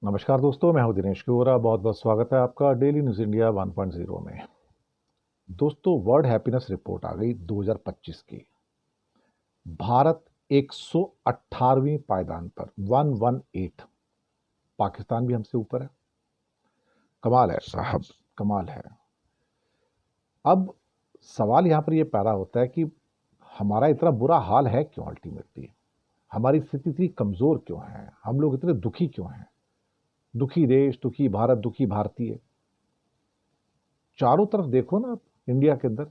नमस्कार दोस्तों, मैं हूं दिनेश गोरा। बहुत बहुत स्वागत है आपका डेली न्यूज़ इंडिया 1.0 में। दोस्तों, वर्ल्ड हैप्पीनेस रिपोर्ट आ गई 2025 की। भारत 118वीं पायदान पर 118। पाकिस्तान भी हमसे ऊपर है। कमाल है साहब, कमाल है। अब सवाल यहाँ पर यह पैदा होता है कि हमारा इतना बुरा हाल है क्यों? अल्टीमेटली हमारी स्थिति इतनी कमज़ोर क्यों है? हम लोग इतने दुखी क्यों हैं? दुखी देश, दुखी भारत, दुखी भारतीय। चारों तरफ देखो ना आप, इंडिया के अंदर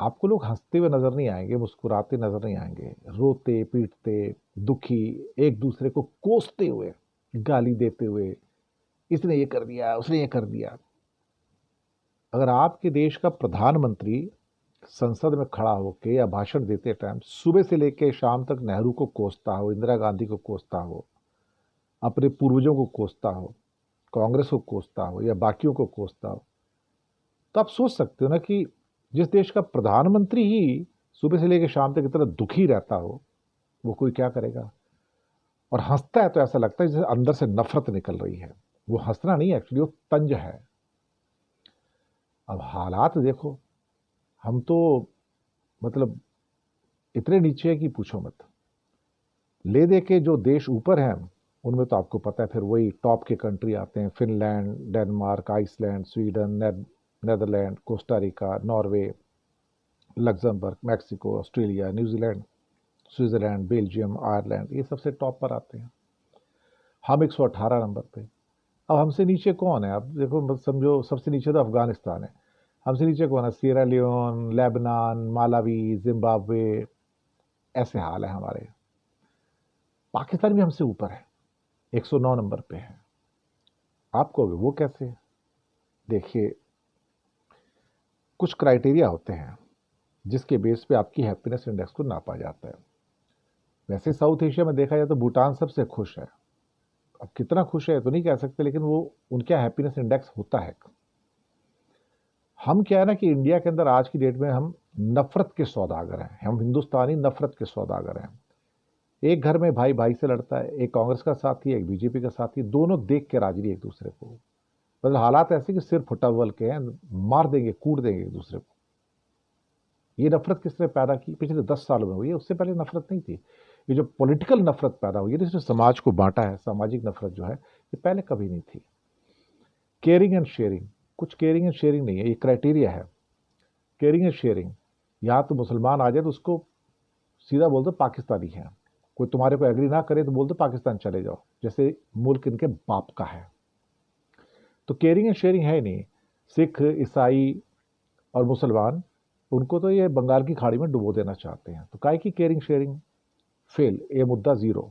आपको लोग हंसते हुए नजर नहीं आएंगे, मुस्कुराते नजर नहीं आएंगे। रोते पीटते, दुखी, एक दूसरे को कोसते हुए, गाली देते हुए, इसने ये कर दिया, उसने ये कर दिया। अगर आपके देश का प्रधानमंत्री संसद में खड़ा होकर या भाषण देते टाइम सुबह से लेकर शाम तक नेहरू को कोसता हो, इंदिरा गांधी को कोसता हो, अपने पूर्वजों को कोसता हो, कांग्रेस को कोसता हो या बाकियों को कोसता हो, तो आप सोच सकते हो ना कि जिस देश का प्रधानमंत्री ही सुबह से लेकर शाम तक इतना दुखी रहता हो, वो कोई क्या करेगा? और हंसता है तो ऐसा लगता है जैसे अंदर से नफरत निकल रही है। वो हंसना नहीं, एक्चुअली वो तंज है। अब हालात देखो, हम तो मतलब इतने नीचे है कि पूछो मत। ले दे के जो देश ऊपर हैं उनमें तो आपको पता है, फिर वही टॉप के कंट्री आते हैं। Finland, Denmark, Iceland, Sweden, Netherland, Costa Rica, Norway, Luxembourg, Mexico, Australia, New Zealand, Switzerland, Belgium, Ireland, ये सबसे टॉप पर आते हैं। हम 118 नंबर पे। अब हमसे नीचे कौन है? अब देखो, समझो सबसे नीचे तो अफगानिस्तान है। हमसे नीचे कौन है? Sierra Leone, Lebanon, Malawi, Zimbabwe. ऐसे हाल है हमारे। पाकिस्तान भी हमसे ऊपर है, 109 नंबर पे है। आप कहोगे वो कैसे? देखिए, कुछ क्राइटेरिया होते हैं जिसके बेस पे आपकी हैप्पीनेस इंडेक्स को नापा जाता है। वैसे साउथ एशिया में देखा जाए तो भूटान सबसे खुश है। अब कितना खुश है तो नहीं कह सकते, लेकिन वो उनका हैप्पीनेस इंडेक्स होता है। हम क्या है ना कि इंडिया के अंदर आज की डेट में हम नफरत के सौदागर हैं। हम हिंदुस्तानी नफरत के सौदागर हैं। एक घर में भाई भाई से लड़ता है, एक कांग्रेस का साथी है, एक बीजेपी का साथी है, दोनों देख के राजी नहीं एक दूसरे को। मतलब हालात ऐसे कि सिर फुटा हुआ के हैं, मार देंगे, कूट देंगे एक दूसरे को। ये नफरत किसने पैदा की? पिछले 10 सालों में हुई है, उससे पहले नफरत नहीं थी। ये जो पॉलिटिकल नफरत पैदा हुई है, जिसने समाज को बांटा है, सामाजिक नफरत जो है, ये पहले कभी नहीं थी। केयरिंग एंड शेयरिंग, कुछ केयरिंग एंड शेयरिंग नहीं है, ये क्राइटेरिया है। केयरिंग एंड शेयरिंग, यहाँ तो मुसलमान आ जाए तो उसको सीधा बोल दो पाकिस्तानी है। कोई तुम्हारे को एग्री ना करे तो बोल दो पाकिस्तान चले जाओ, जैसे मुल्क इनके बाप का है। तो केयरिंग एंड शेयरिंग है ही नहीं। सिख, ईसाई और मुसलमान, उनको तो ये बंगाल की खाड़ी में डुबो देना चाहते हैं। तो काय की केयरिंग शेयरिंग? फेल, ये मुद्दा zero.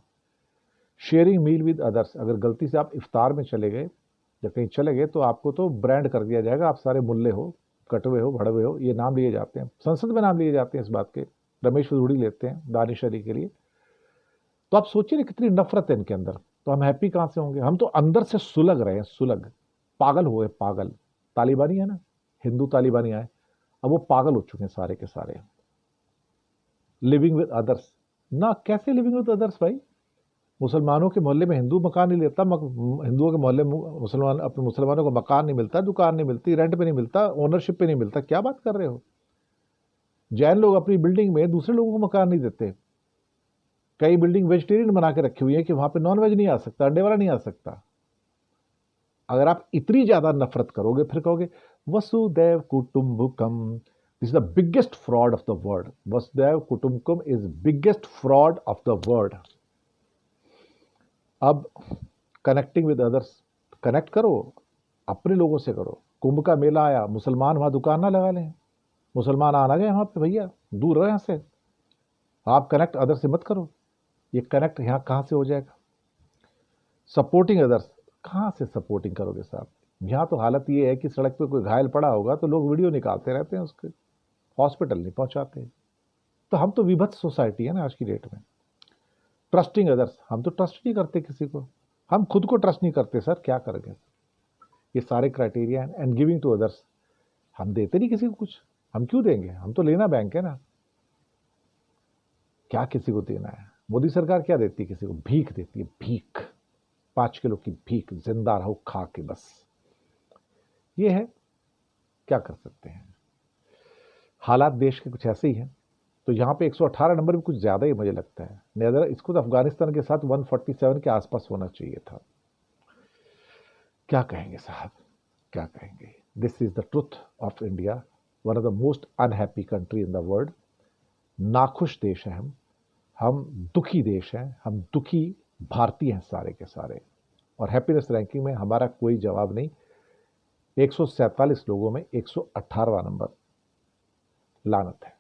Sharing meal with others, अगर गलती से आप इफ्तार में चले गए या कहीं चले गए तो आपको तो ब्रांड कर दिया जाएगा, आप सारे मुल्ले हो, कटवे हो, भड़वे हो। ये नाम लिए जाते हैं, संसद में नाम लिए जाते हैं इस बात के। रमेश फिजूड़ी लेते हैं दानिश अली के लिए। तो आप सोचिए ना कितनी नफरत है इनके अंदर। तो हम हैप्पी कहां से होंगे? हम तो अंदर से सुलग रहे हैं, सुलग, पागल हुए, पागल। तालिबानी है ना, हिंदू तालिबानी आए, अब वो पागल हो चुके हैं सारे के सारे। लिविंग विद अदर्स ना, कैसे लिविंग विद अदर्स भाई? मुसलमानों के मोहल्ले में हिंदू मकान नहीं लेता, हिंदुओं के मोहल्ले में मुसलमान, अपने मुसलमानों को मकान नहीं मिलता, दुकान नहीं मिलती, रेंट पे नहीं मिलता, ओनरशिप पे नहीं मिलता। क्या बात कर रहे हो? जैन लोग अपनी बिल्डिंग में दूसरे लोगों को मकान नहीं देते। कई बिल्डिंग वेजिटेरियन बना के रखी हुई है कि वहां पे नॉन वेज नहीं आ सकता, अंडे वाला नहीं आ सकता। अगर आप इतनी ज्यादा नफरत करोगे, फिर कहोगे वसुदैव कुटुंबकम, this is the biggest fraud of the world. वसुदैव कुटुंबकम is biggest fraud of the world. अब कनेक्टिंग विद अदर्स, कनेक्ट करो, अपने लोगों से करो। कुंभ का मेला आया, मुसलमान वहां दुकान ना लगा लें। मुसलमान आना गए वहां पे, भैया दूर रहो यहां से। आप कनेक्ट अदर से मत करो। ये कनेक्ट यहां कहां से हो जाएगा? सपोर्टिंग अदर्स, कहां से सपोर्टिंग करोगे साहब? यहाँ तो हालत ये है कि सड़क पे कोई घायल पड़ा होगा तो लोग वीडियो निकालते रहते हैं उसके, हॉस्पिटल नहीं पहुंचाते। तो हम तो विभत्स सोसाइटी है ना आज की डेट में। ट्रस्टिंग अदर्स, हम तो ट्रस्ट नहीं करते किसी को। हम खुद को ट्रस्ट नहीं करते सर, क्या करेंगे? ये सारे क्राइटेरिया हैं। एंड गिविंग टू अदर्स, हम देते नहीं किसी को कुछ। हम क्यों देंगे? हम तो लेना बैंक है ना, क्या किसी को देना है? मोदी सरकार क्या देती है किसी को? भीख देती है, भीख। 5 किलो की भीख, जिंदा रहो खा के बस। ये है, क्या कर सकते हैं, हालात देश के कुछ ऐसे ही हैं। तो यहाँ पे 118 नंबर भी कुछ ज़्यादा ही मुझे लगता है। नेदर इसको तो अफगानिस्तान के साथ 147 के आसपास होना चाहिए था। क्या कहेंगे साहब, क्या कहेंगे। This is the truth of India, one of the most unhappy country in the world. नाखुश देश है हम दुखी देश हैं, हम दुखी भारतीय हैं सारे के सारे। और हैप्पीनेस रैंकिंग में हमारा कोई जवाब नहीं। 147 लोगों में 118वां नंबर, लानत है।